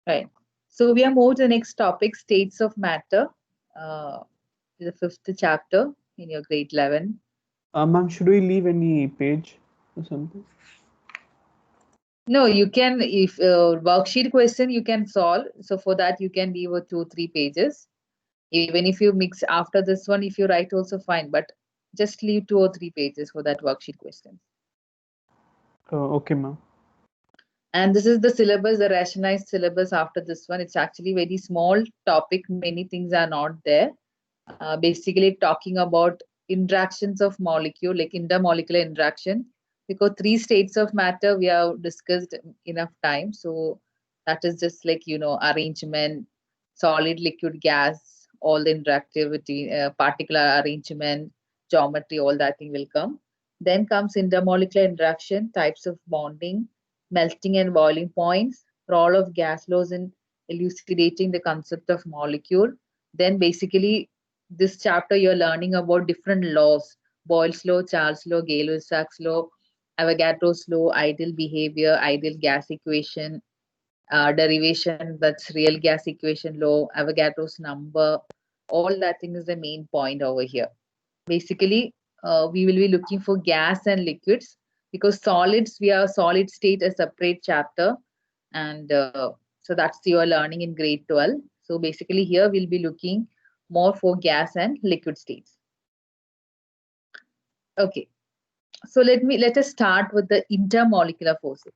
Right. So we are moved to the next topic, states of matter. Uh, the fifth chapter in your grade 11. Ma'am, should we leave any page or something? No, you can, if worksheet question you can solve. So for that you can leave a 2 3 pages. Even if you mix after this one, if you write also fine, but just leave 2 or 3 pages for that worksheet question. Okay, ma'am. And this is the syllabus, the rationalized syllabus after this one. It's actually very small topic. Many things are not there. Basically talking about interactions of molecule, like intermolecular interaction, because 3 states of matter we have discussed enough time. So that is just like, arrangement, solid, liquid, gas, all the interactivity, particular arrangement, geometry, all that thing will come. Then comes intermolecular interaction, types of bonding, melting and boiling points, role of gas laws in elucidating the concept of molecule. Then basically this chapter you're learning about different laws: Boyle's law, Charles law, Gay-Lussac's law, Avogadro's law, ideal behavior, ideal gas equation, derivation, that's real gas equation law, Avogadro's number. All that thing is the main point over here. Basically, we will be looking for gas and liquids, because solids, we are solid state, a separate chapter. And so that's your learning in grade 12. So basically here we'll be looking more for gas and liquid states. Okay, so let us start with the intermolecular forces.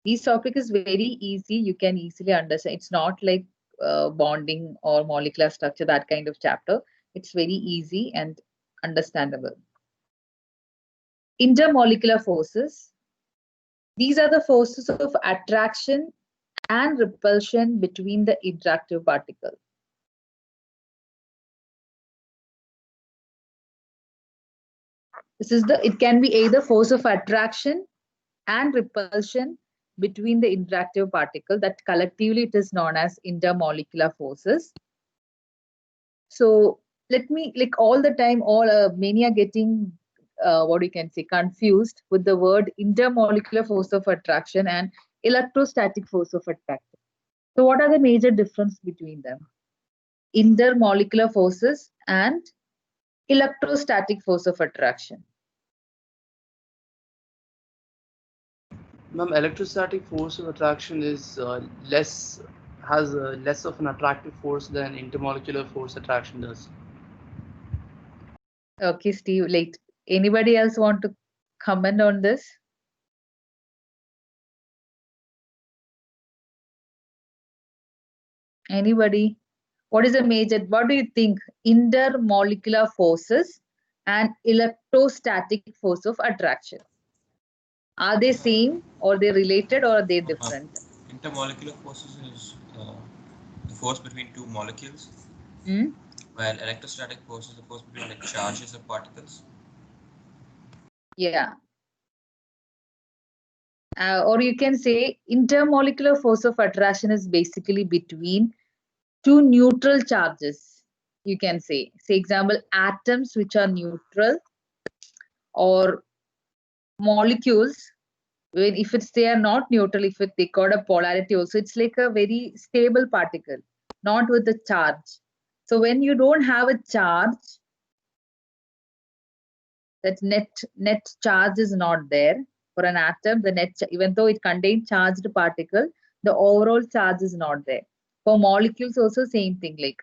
This topic is very easy, you can easily understand. It's not like bonding or molecular structure, that kind of chapter. It's very easy and understandable. Intermolecular forces, these are the forces of attraction and repulsion between the interactive particles. It can be either force of attraction and repulsion between the interactive particle, that collectively it is known as intermolecular forces. So let me, like, all the time, all many are getting what you can say confused with the word intermolecular force of attraction and electrostatic force of attraction. So what are the major difference between them? Intermolecular forces and electrostatic force of attraction. Ma'am, electrostatic force of attraction is has less of an attractive force than intermolecular force attraction does. Okay, Steve, like, anybody else want to comment on this? Anybody? What is the major, what do you think? Intermolecular forces and electrostatic force of attraction. Are they same, or they related, or are they different? Intermolecular forces is the force between two molecules, Hmm? while electrostatic force is the force between like charges of particles. Yeah. Or you can say intermolecular force of attraction is basically between two neutral charges. You can say example, atoms which are neutral, or molecules, when if it's they are not neutral, if they got a polarity also, it's like a very stable particle, not with the charge. So when you don't have a charge, that net charge is not there. For an atom, the even though it contains charged particle, the overall charge is not there. For molecules also same thing, like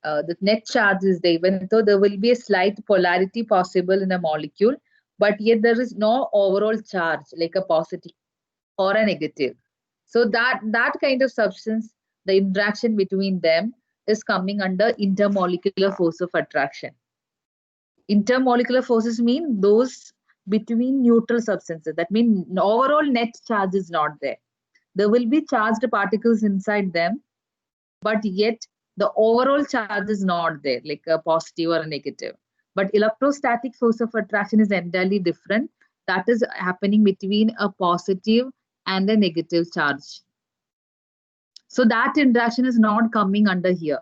the net charge is there, even though there will be a slight polarity possible in a molecule, but yet there is no overall charge like a positive or a negative. So that kind of substance, the interaction between them is coming under intermolecular force of attraction. Intermolecular forces mean those between neutral substances. That means overall net charge is not there. There will be charged particles inside them, but yet the overall charge is not there, like a positive or a negative. But electrostatic force of attraction is entirely different. That is happening between a positive and a negative charge. So that interaction is not coming under here,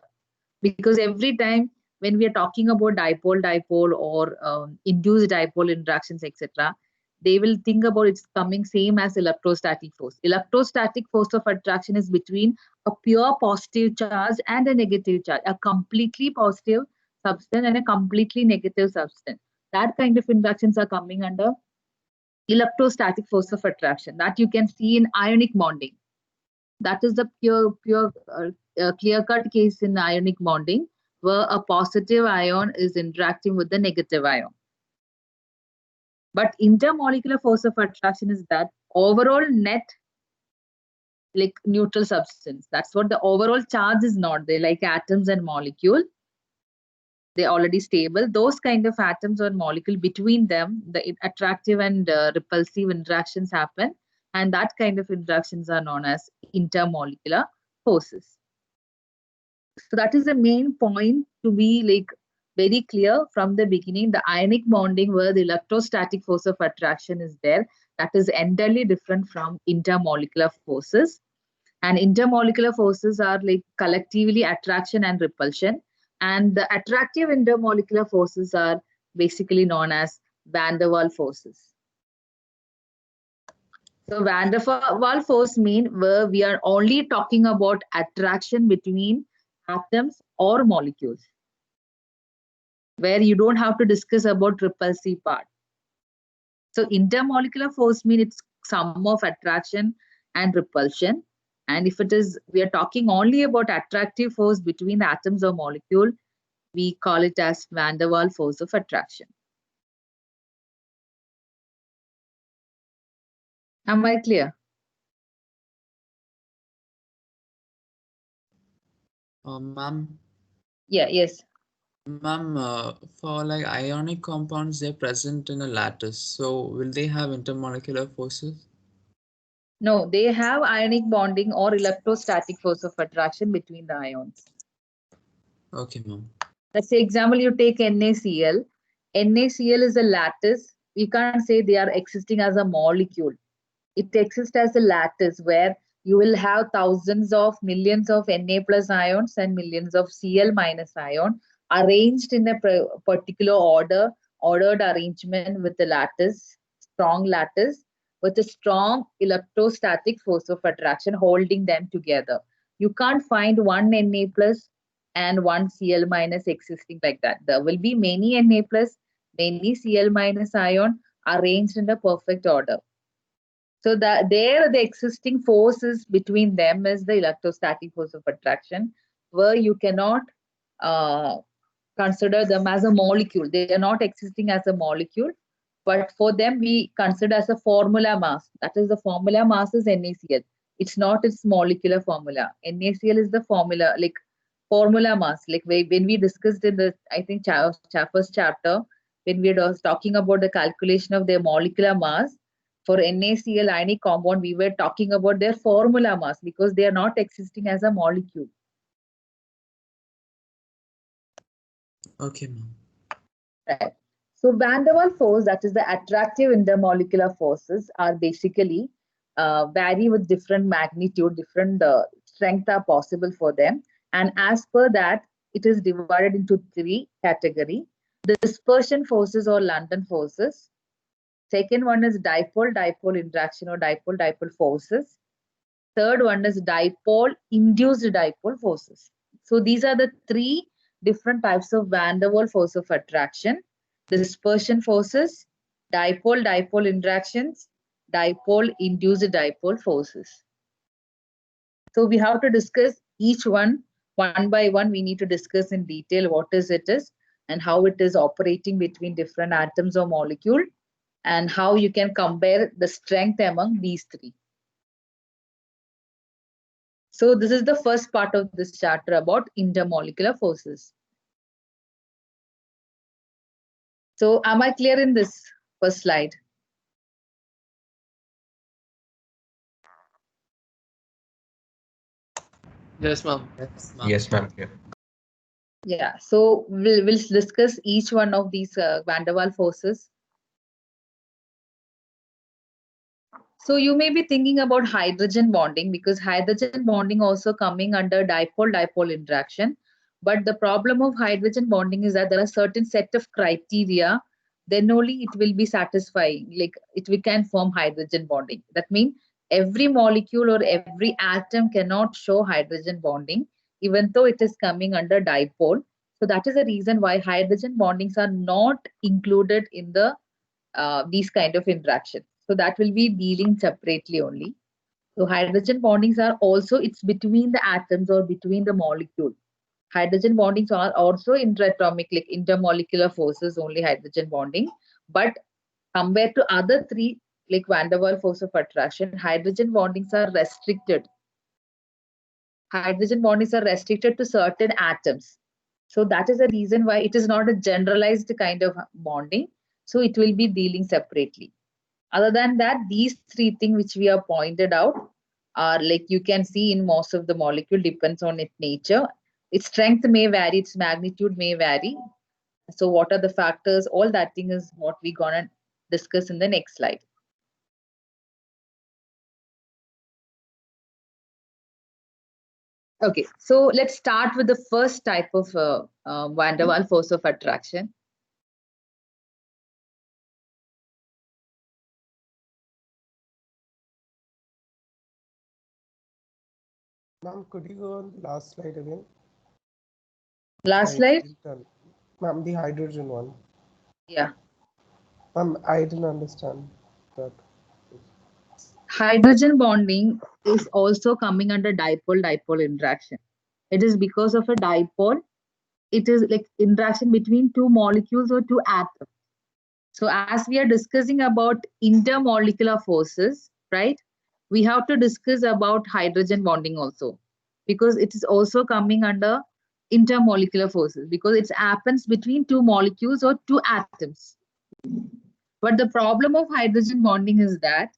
because every time when we are talking about dipole or induced dipole interactions, etc., they will think about it's coming same as electrostatic force. Electrostatic force of attraction is between a pure positive charge and a negative charge, a completely positive substance and a completely negative substance. That kind of interactions are coming under electrostatic force of attraction that you can see in ionic bonding. That is the clear-cut case in ionic bonding, where a positive ion is interacting with the negative ion. But intermolecular force of attraction is that overall net like neutral substance. That's what the overall charge is not there, like atoms and molecule. They're already stable. Those kind of atoms or molecule, between them, the attractive and repulsive interactions happen. And that kind of interactions are known as intermolecular forces. So that is the main point to be like very clear from the beginning. The ionic bonding where the electrostatic force of attraction is there, that is entirely different from intermolecular forces. And intermolecular forces are like collectively attraction and repulsion. And the attractive intermolecular forces are basically known as van der Waals forces. So van der Waals force mean where we are only talking about attraction between atoms or molecules, where you don't have to discuss about repulsive part. So intermolecular force mean it's sum of attraction and repulsion. And if it is, we are talking only about attractive force between the atoms or molecule, we call it as van der Waals force of attraction. Am I clear? Ma'am. Yeah, yes. Ma'am, for like ionic compounds, they're present in a lattice. So will they have intermolecular forces? No, they have ionic bonding or electrostatic force of attraction between the ions. Okay, ma'am. Let's say example, you take NaCl. NaCl is a lattice. You can't say they are existing as a molecule. It exists as a lattice where you will have thousands of millions of Na plus ions and millions of Cl minus ion arranged in a particular ordered arrangement with the lattice, strong lattice, with a strong electrostatic force of attraction holding them together. You can't find one Na plus and one Cl minus existing like that. There will be many Na plus, many Cl minus ion arranged in a perfect order. So that there the existing forces between them is the electrostatic force of attraction, where you cannot consider them as a molecule. They are not existing as a molecule, but for them we consider as a formula mass. That is the formula mass is NaCl. It's not its molecular formula. NaCl is the formula, like formula mass. Like when we discussed in the, I think, first chapter, when we were talking about the calculation of their molecular mass, for NaCl ionic compound, we were talking about their formula mass because they are not existing as a molecule. Okay, ma'am. Right. So van der Waals force, that is the attractive intermolecular forces, are basically vary with different magnitude, different strength are possible for them. And as per that, it is divided into three categories. The dispersion forces or London forces. Second one is dipole-dipole interaction or dipole-dipole forces. Third one is dipole-induced dipole forces. So these are the three different types of van der Waals force of attraction: the dispersion forces, dipole-dipole interactions, dipole-induced dipole forces. So we have to discuss each one by one. We need to discuss in detail what it is and how it is operating between different atoms or molecule, and how you can compare the strength among these three. So this is the first part of this chapter about intermolecular forces. So am I clear in this first slide? Yes, ma'am. Yes, ma'am. Yeah. Yeah, so we'll discuss each one of these van der Waals forces. So you may be thinking about hydrogen bonding, because hydrogen bonding also coming under dipole-dipole interaction. But the problem of hydrogen bonding is that there are certain set of criteria then only it will be satisfying, like we can form hydrogen bonding. That means every molecule or every atom cannot show hydrogen bonding, even though it is coming under dipole. So that is the reason why hydrogen bondings are not included in the these kind of interactions. So that will be dealing separately only. So hydrogen bondings are also, it's between the atoms or between the molecule. Hydrogen bondings are also interatomic, like intermolecular forces, only hydrogen bonding. But compared to other three, like van der Waals force of attraction, hydrogen bondings are restricted. Hydrogen bondings are restricted to certain atoms. So that is the reason why it is not a generalized kind of bonding. So it will be dealing separately. Other than that, these three things which we have pointed out are, like you can see in most of the molecule, depends on its nature. Its strength may vary, its magnitude may vary. So what are the factors? All that thing is what we're gonna discuss in the next slide. Okay, so let's start with the first type of van der Waals force of attraction. Ma'am, could you go on the last slide again? Last slide? Ma'am, the hydrogen one. Yeah. Ma'am, I didn't understand that. Hydrogen bonding is also coming under dipole-dipole interaction. It is because of a dipole. It is like interaction between two molecules or two atoms. So as we are discussing about intermolecular forces, right? We have to discuss about hydrogen bonding also, because it is also coming under intermolecular forces, because it happens between two molecules or two atoms. But the problem of hydrogen bonding is that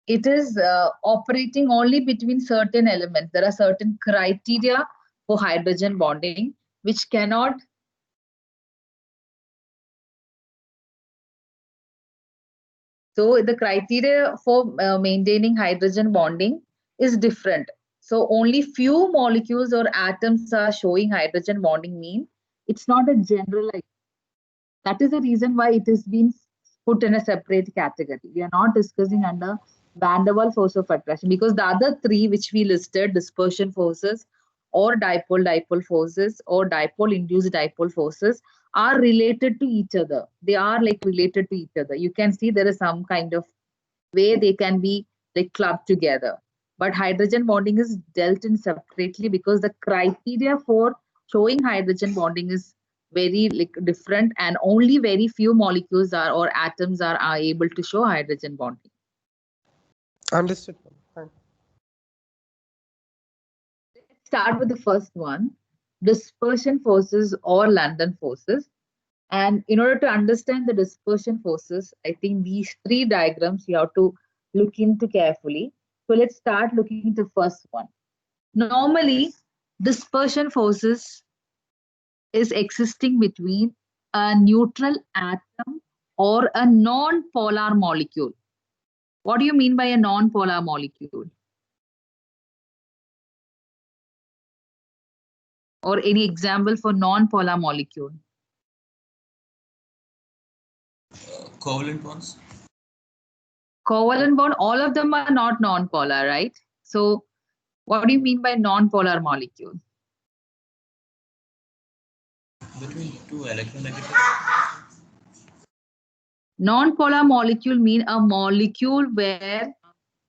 it is operating only between certain elements. There are certain criteria for hydrogen bonding which cannot. So the criteria for maintaining hydrogen bonding is different. So only few molecules or atoms are showing hydrogen bonding mean it's not a generalized. That is the reason why it has been put in a separate category. We are not discussing under van der Waals force of attraction, because the other three which we listed, dispersion forces or dipole-dipole forces or dipole-induced dipole forces, are related to each other. They are like related to each other. You can see there is some kind of way they can be like clubbed together. But hydrogen bonding is dealt in separately because the criteria for showing hydrogen bonding is very like different, and only very few molecules are or atoms are able to show hydrogen bonding. Understood. Thank you. Let's start with the first one, dispersion forces or London forces. And in order to understand the dispersion forces, I think these three diagrams you have to look into carefully. So let's start looking into the first one. Normally, dispersion forces is existing between a neutral atom or a non-polar molecule. What do you mean by a non-polar molecule? Or any example for non-polar molecule? Covalent bonds. Covalent bond, all of them are not non-polar, right? So what do you mean by non-polar molecule? Between two electronegative. Non-polar molecule mean a molecule where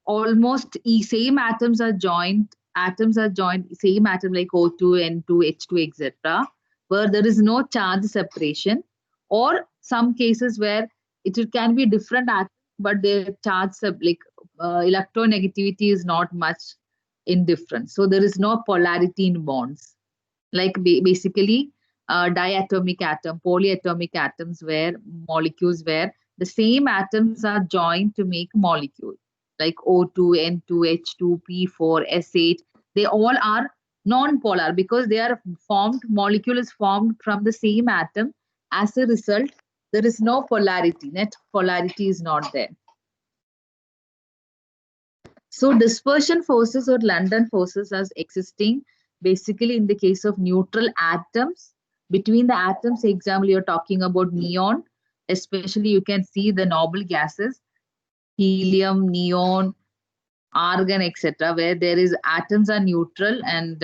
almost same atoms are joined, same atom like O2, N2, H2, etc., where there is no charge separation, or some cases where it can be different atoms, but their charge like electronegativity is not much in difference. So there is no polarity in bonds. Like basically diatomic atom, polyatomic atoms, where molecules where the same atoms are joined to make molecule, like O2, N2, H2, P4, S8. They all are non-polar because they are formed, molecule is formed from the same atom. As a result, there is no polarity, net polarity is not there. So dispersion forces or London forces are existing basically in the case of neutral atoms Between the atoms, example, you're talking about neon, especially you can see the noble gases, helium, neon, argon, etc., where there is atoms are neutral, and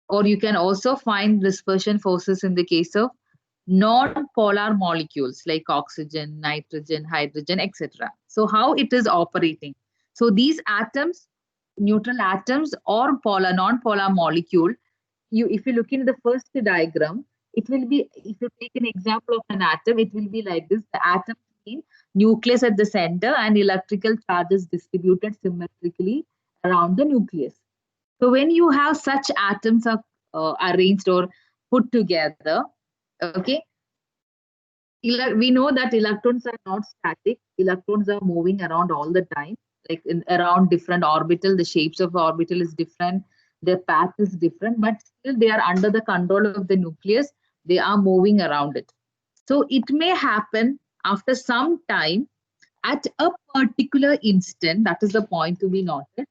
or you can also find dispersion forces in the case of non-polar molecules like oxygen, nitrogen, hydrogen, etc. So how it is operating? So these atoms, neutral atoms or polar, non-polar molecule, if you look in the first diagram, it will be, if you take an example of an atom, it will be like this. The atom mean nucleus at the center and electrical charges distributed symmetrically around the nucleus. So when you have such atoms are arranged or put together, okay, we know that electrons are not static. Electrons are moving around all the time, like around different orbital. The shapes of orbital is different. Their path is different, but still they are under the control of the nucleus. They are moving around it. So it may happen after some time at a particular instant. That is the point to be noted.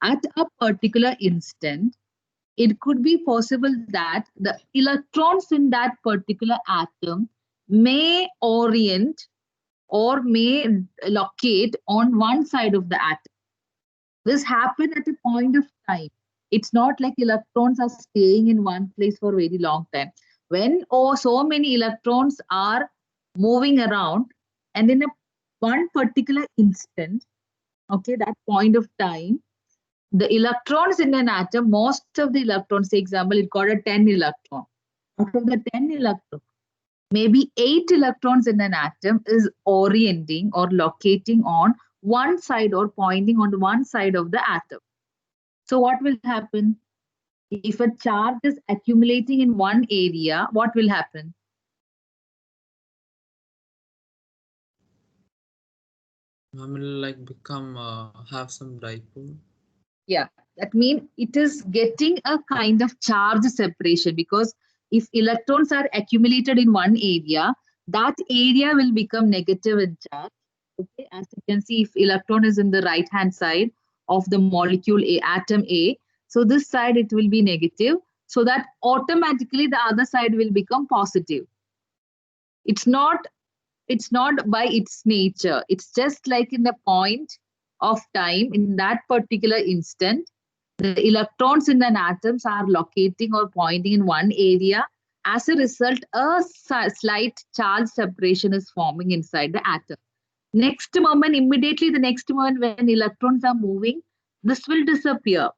At a particular instant, it could be possible that the electrons in that particular atom may orient or may locate on one side of the atom. This happens at a point of time. It's not like electrons are staying in one place for a very long time. When so many electrons are moving around, and in one particular instant, okay, that point of time, the electrons in an atom, most of the electrons, say example, it got a 10 electron. Out of the 10 electrons, maybe 8 electrons in an atom is orienting or locating on one side or pointing on one side of the atom. So what will happen? If a charge is accumulating in one area, what will happen? Will like become have some dipole. Yeah, that means it is getting a kind of charge separation, because if electrons are accumulated in one area, that area will become negative in charge. Okay, as you can see, if electron is in the right hand side of the molecule A, atom A, so this side it will be negative, so that automatically the other side will become positive. It's not by its nature. It's just like in the point of time, in that particular instant, the electrons in an atoms are locating or pointing in one area. As a result, a slight charge separation is forming inside the atom. Next moment, immediately the next moment when electrons are moving, this will disappear.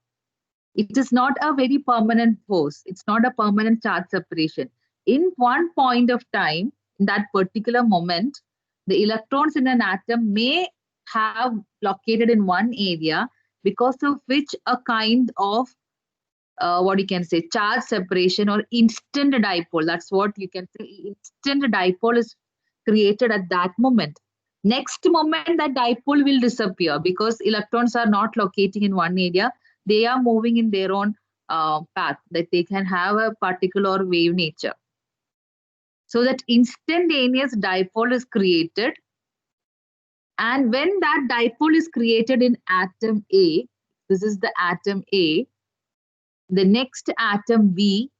It is not a very permanent force. It's not a permanent charge separation. In one point of time, in that particular moment, the electrons in an atom may have located in one area, because of which a kind of what you can say, charge separation or instant dipole. That's what you can say. Instant dipole is created at that moment. Next moment, that dipole will disappear because electrons are not locating in one area. They are moving in their own path, that they can have a particular wave nature. So that instantaneous dipole is created. And when that dipole is created in atom A, this is the atom A, the next atom B,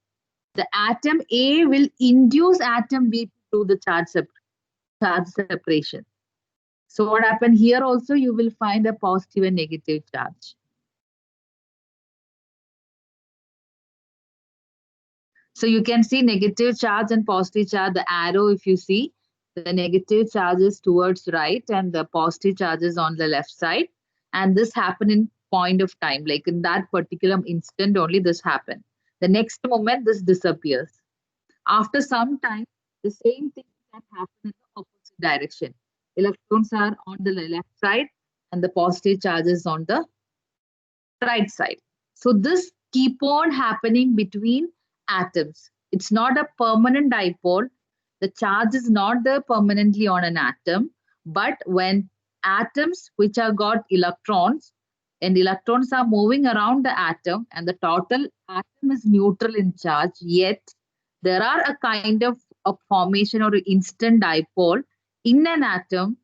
the atom A will induce atom B to do the charge separation. So what happened here also, you will find a positive and negative charge. So you can see negative charge and positive charge, the arrow, if you see, the negative charge is towards right and the positive charge is on the left side. And this happened in point of time, like in that particular instant only this happened. The next moment this disappears. After some time, the same thing can happen in the opposite direction. Electrons are on the left side and the positive charge is on the right side. So this keep on happening between atoms. It's not a permanent dipole. The charge is not there permanently on an atom, but when atoms which have got electrons and electrons are moving around the atom and the total atom is neutral in charge, yet there are a kind of a formation or instant dipole in an atom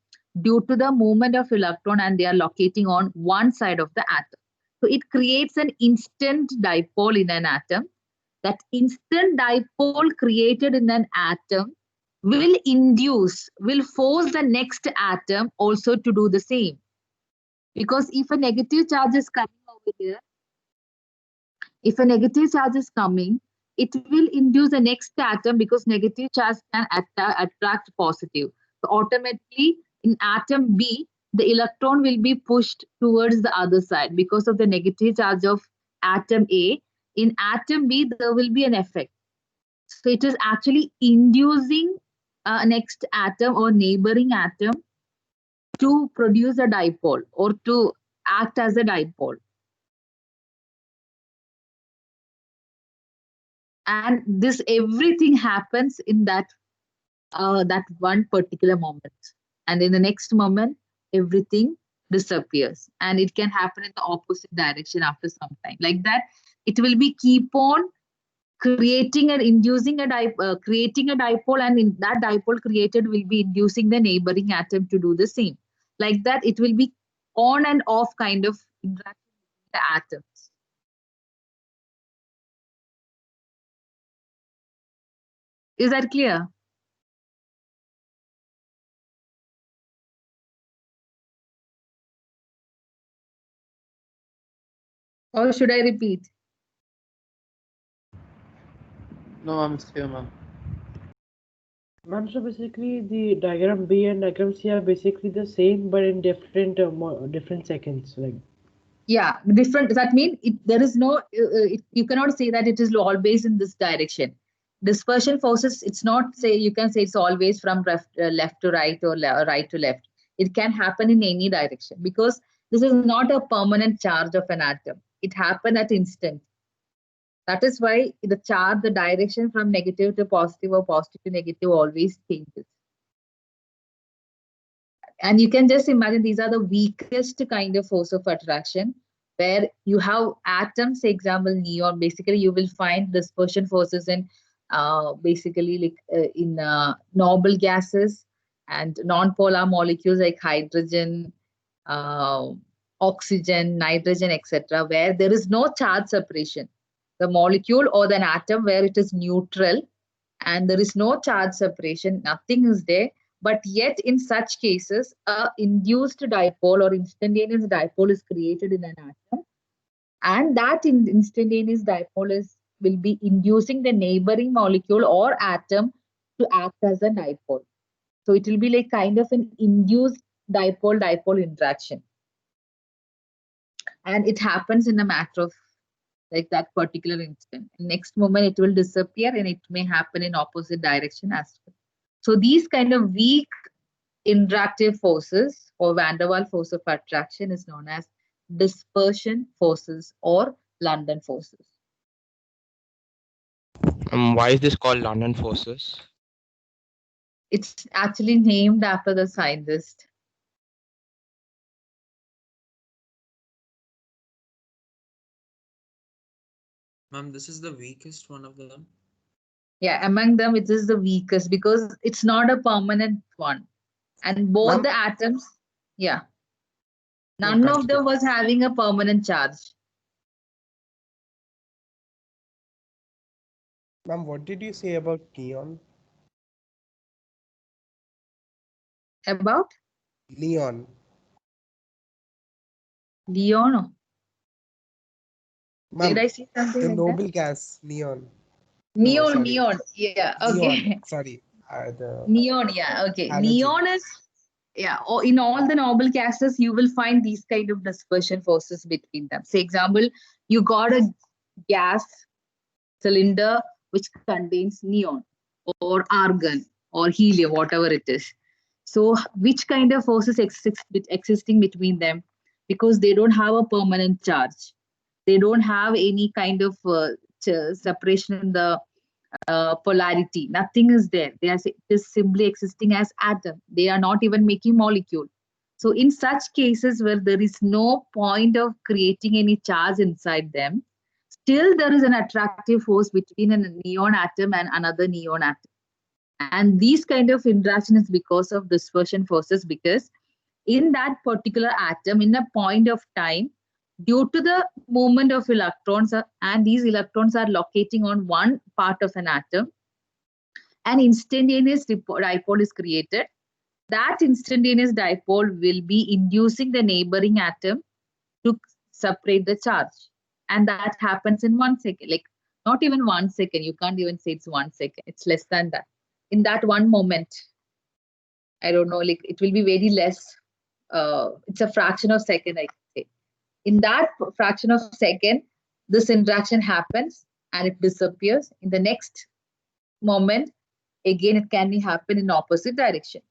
due to the movement of electron, and they are locating on one side of the atom. So it creates an instant dipole in an atom. that instant dipole created in an atom will force the next atom also to do the same. Because if a negative charge is coming over here, if a negative charge is coming, it will induce the next atom because negative charge can attract positive. So automatically in atom B, the electron will be pushed towards the other side because of the negative charge of atom A. In atom B, there will be an effect. So it is actually inducing a next atom or neighboring atom to produce a dipole or to act as a dipole. And this everything happens in that one particular moment. And in the next moment, everything disappears. And it can happen in the opposite direction after some time. Like that, it will be keep on creating and inducing creating a dipole, and in that dipole created will be inducing the neighboring atom to do the same. Like that, it will be on and off kind of interaction between the atoms. Is that clear? Or should I repeat? No, I'm clear, ma'am. Ma'am, so basically the diagram B and diagram C are basically the same, but in different different seconds, like. Yeah, different. That means there is no. You cannot say that it is always in this direction. Dispersion forces. It's not say you can say it's always from left to right or right to left. It can happen in any direction because this is not a permanent charge of an atom. It happens at instant. That is why the charge, the direction from negative to positive or positive to negative always changes. And you can just imagine these are the weakest kind of force of attraction where you have atoms, say example neon. Basically, you will find dispersion forces in basically like in noble gases and non-polar molecules like hydrogen, oxygen, nitrogen, etc., where there is no charge separation. The molecule or the atom where it is neutral and there is no charge separation, nothing is there. But yet in such cases, a induced dipole or instantaneous dipole is created in an atom. And that instantaneous dipole will be inducing the neighboring molecule or atom to act as a dipole. So it will be like kind of an induced dipole-dipole interaction. And it happens in a matter of like that particular instant. Next moment it will disappear and it may happen in opposite direction as well. So these kind of weak interactive forces or van der Waals force of attraction is known as dispersion forces or London forces. Why is this called London forces? It's actually named after the scientist. Ma'am, this is the weakest one of them. Yeah, among them it is the weakest because it's not a permanent one. And both the atoms, yeah, none of them was having a permanent charge. Ma'am, what did you say about neon? About? Neon. Leon? Did I say something the like noble that? gas, neon. Neon, No, neon. Yeah, okay. Neon, sorry. Neon, yeah, okay. Halogen. Neon is, yeah, or in all the noble gases, you will find these kind of dispersion forces between them. Say, example, you got a gas cylinder which contains neon or argon or helium, whatever it is. So which kind of forces existing between them? Because they don't have a permanent charge. They don't have any kind of separation in the polarity. Nothing is there. They are just simply existing as atom. They are not even making molecule. So in such cases where there is no point of creating any charge inside them, still there is an attractive force between a neon atom and another neon atom. And these kind of interaction is because of dispersion forces, because in that particular atom, in a point of time, due to the movement of electrons, and these electrons are locating on one part of an atom, an instantaneous dipole is created. That instantaneous dipole will be inducing the neighboring atom to separate the charge. And that happens in 1 second, like not even 1 second. You can't even say it's 1 second. It's less than that. In that one moment, I don't know, like it will be very less. It's a fraction of second, I say. In that fraction of second, this interaction happens and it disappears. In the next moment, again, it can happen in opposite direction.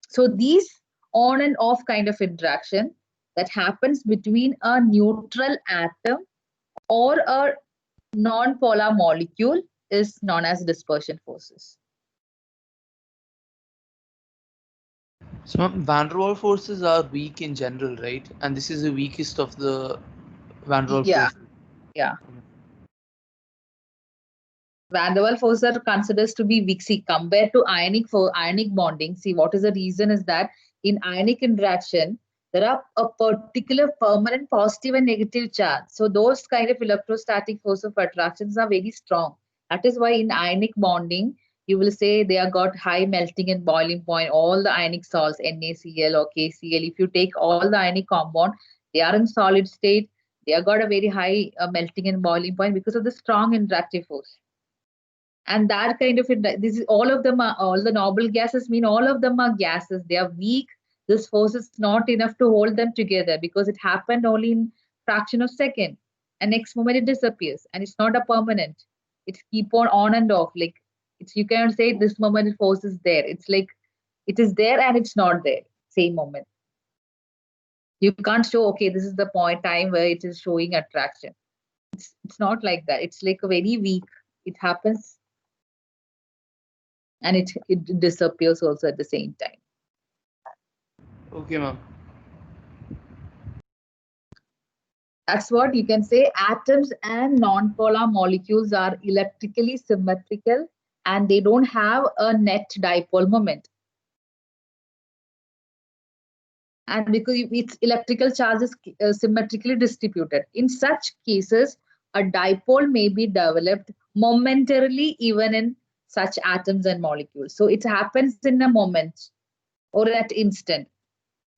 So these on and off kind of interaction that happens between a neutral atom or a non-polar molecule is known as dispersion forces. So van der Waals forces are weak in general, right? And this is the weakest of the van der Waals Yeah. forces. Yeah. Van der Waals forces are considered to be weak. See, compared to ionic bonding, see what is the reason is that in ionic interaction, there are a particular permanent positive and negative charge. So those kind of electrostatic force of attractions are very strong. That is why in ionic bonding, you will say they are got high melting and boiling point. All the ionic salts, NaCl or KCl, if you take all the ionic compound, they are in solid state. They have got a very high melting and boiling point because of the strong interactive force. And that kind of, this is all of them are, all the noble gases mean all of them are gases. They are weak. This force is not enough to hold them together because it happened only in fraction of second. And next moment it disappears and it's not a permanent. It keep on and off. Like it's, you cannot say this moment force is there. It's like it is there and it's not there. Same moment. You can't show, okay, this is the point time where it is showing attraction. It's not like that. It's like a very weak. It happens and it disappears also at the same time. Okay, ma'am. That's what you can say. Atoms and non-polar molecules are electrically symmetrical and they don't have a net dipole moment. And because its electrical charge is symmetrically distributed. In such cases, a dipole may be developed momentarily even in such atoms and molecules. So it happens in a moment or at instant.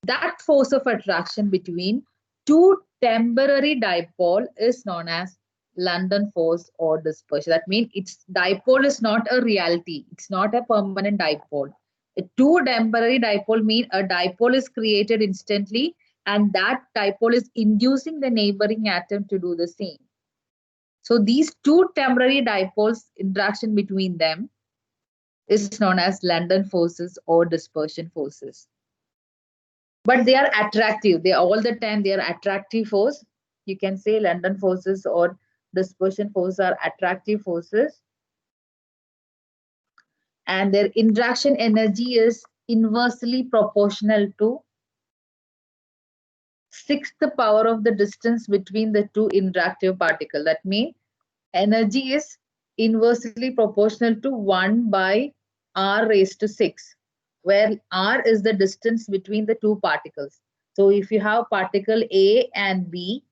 That force of attraction between two temporary dipole is known as London force or dispersion. That means its dipole is not a reality. It's not a permanent dipole. A two temporary dipole mean a dipole is created instantly and that dipole is inducing the neighboring atom to do the same. So these two temporary dipoles, interaction between them is known as London forces or dispersion forces. But they are attractive. They all the time they are attractive force. You can say London forces or dispersion forces are attractive forces. And their interaction energy is inversely proportional to sixth power of the distance between the two interactive particles. That means energy is inversely proportional to 1 by r raised to 6, where r is the distance between the two particles. So if you have particle A and B,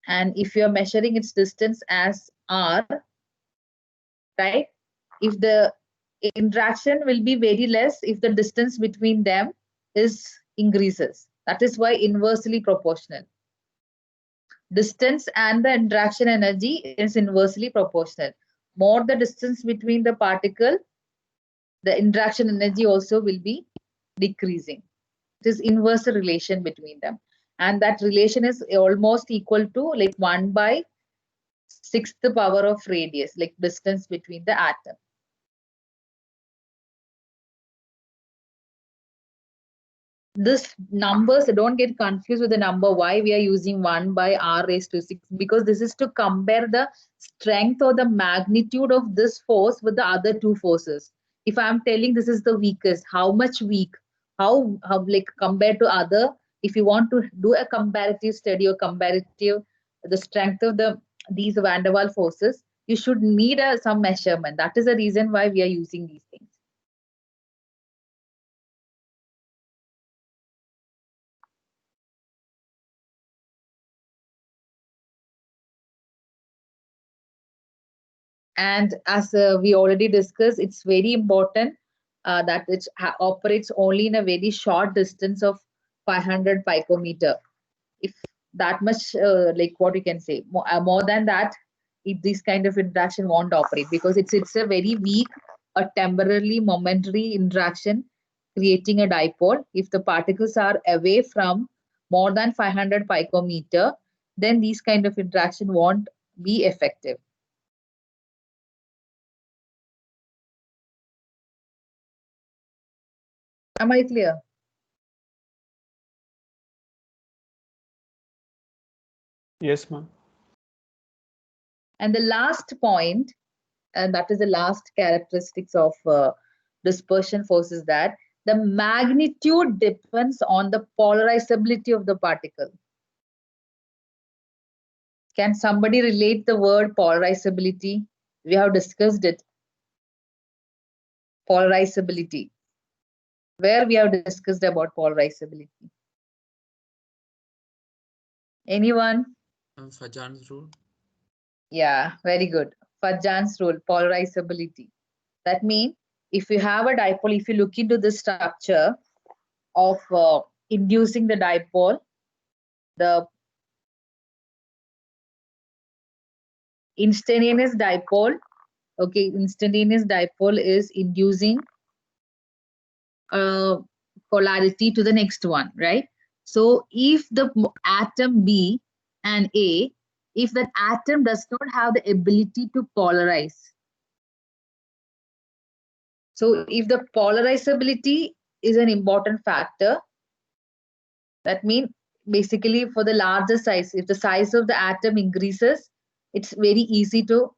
and if you're measuring its distance as r, right? If the interaction will be very less if the distance between them is increases. That is why inversely proportional. Distance and the interaction energy is inversely proportional. More the distance between the particle, the interaction energy also will be decreasing. It is inverse relation between them. And that relation is almost equal to like 1 by 6th power of radius, like distance between the atom. This numbers, don't get confused with the number. Why we are using 1 by r raised to 6? Because this is to compare the strength or the magnitude of this force with the other two forces. If I'm telling this is the weakest, how much weak? How like compared to other? If you want to do a comparative study or comparative the strength of these van der Waals forces, you should need some measurement. That is the reason why we are using these things. And as we already discussed, it's very important that it operates only in a very short distance of 500 picometer. If that much, like what you can say, more than that, if this kind of interaction won't operate, because it's a very weak, a temporarily momentary interaction creating a dipole. If the particles are away from more than 500 picometer, then these kind of interaction won't be effective. Am I clear? Yes, ma'am. And the last point, and that is the last characteristics of dispersion force, is that the magnitude depends on the polarizability of the particle. Can somebody relate the word polarizability? We have discussed it. Polarizability. Where we have discussed about polarizability? Anyone? Fajan's rule. Yeah, very good. Fajan's rule, polarizability. That means if you have a dipole, if you look into the structure of inducing the dipole, the instantaneous dipole, okay, instantaneous dipole is inducing polarity to the next one, right? So if the atom B and A, if that atom does not have the ability to polarize, so if the polarizability is an important factor, that means basically for the larger size, if the size of the atom increases, it's very easy to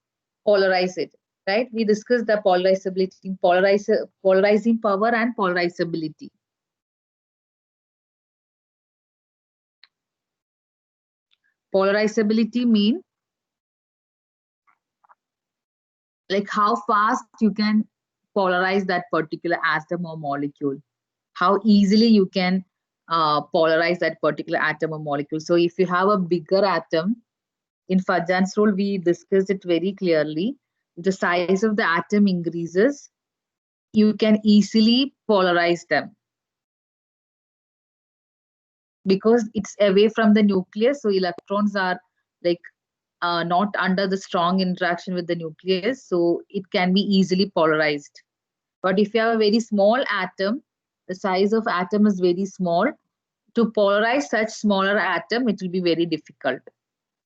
polarize it, right? We discussed the polarizability, polarizing power and polarizability. Polarizability mean like how fast you can polarize that particular atom or molecule, how easily you can polarize that particular atom or molecule. So if you have a bigger atom, in Fajan's rule, we discussed it very clearly. If the size of the atom increases, you can easily polarize them because it's away from the nucleus. So electrons are like not under the strong interaction with the nucleus, so it can be easily polarized. But if you have a very small atom, the size of atom is very small, to polarize such smaller atom, it will be very difficult.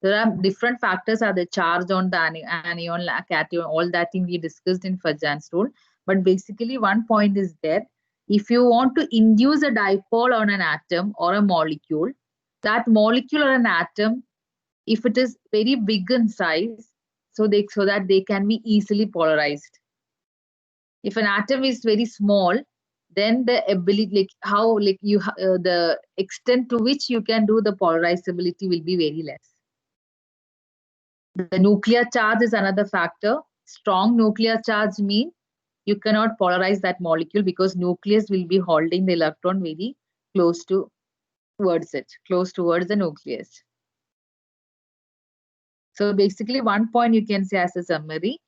There are different factors, are the charge on the anion, cation, all that thing we discussed in Fajan's rule. But basically one point is there, if you want to induce a dipole on an atom or a molecule, that molecule or an atom, if it is very big in size, so that they can be easily polarized. If an atom is very small, then the ability, like how, like you, the extent to which you can do the polarizability will be very less. The nuclear charge is another factor. Strong nuclear charge means you cannot polarize that molecule because nucleus will be holding the electron very close towards it, close towards the nucleus. So basically one point you can say as a summary,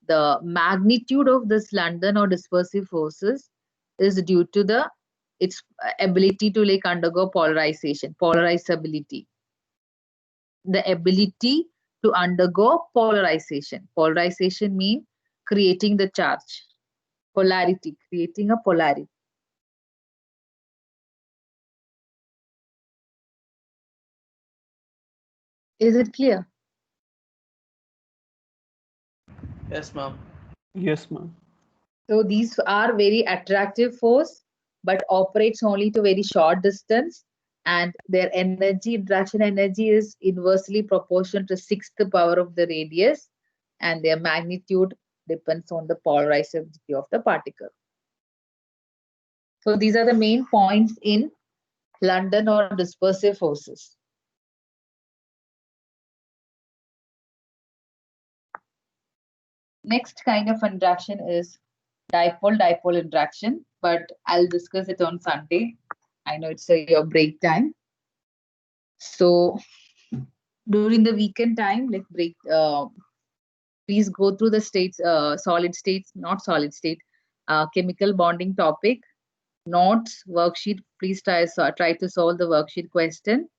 the magnitude of this London or dispersive forces is due to its ability to like undergo polarization, polarizability. The ability to undergo polarization. Polarization means creating the charge. Polarity, creating a polarity. Is it clear? Yes, ma'am. Yes, ma'am. So these are very attractive force, but operates only to very short distance, and their energy, interaction energy, is inversely proportional to 6th power of the radius, and their magnitude depends on the polarizability of the particle. So these are the main points in London or dispersive forces. Next kind of interaction is dipole-dipole interaction, but I'll discuss it on Sunday. I know it's your break time. So during the weekend time, like Please go through the states, solid states, not solid state, chemical bonding topic, notes, worksheet. Please try to solve the worksheet question.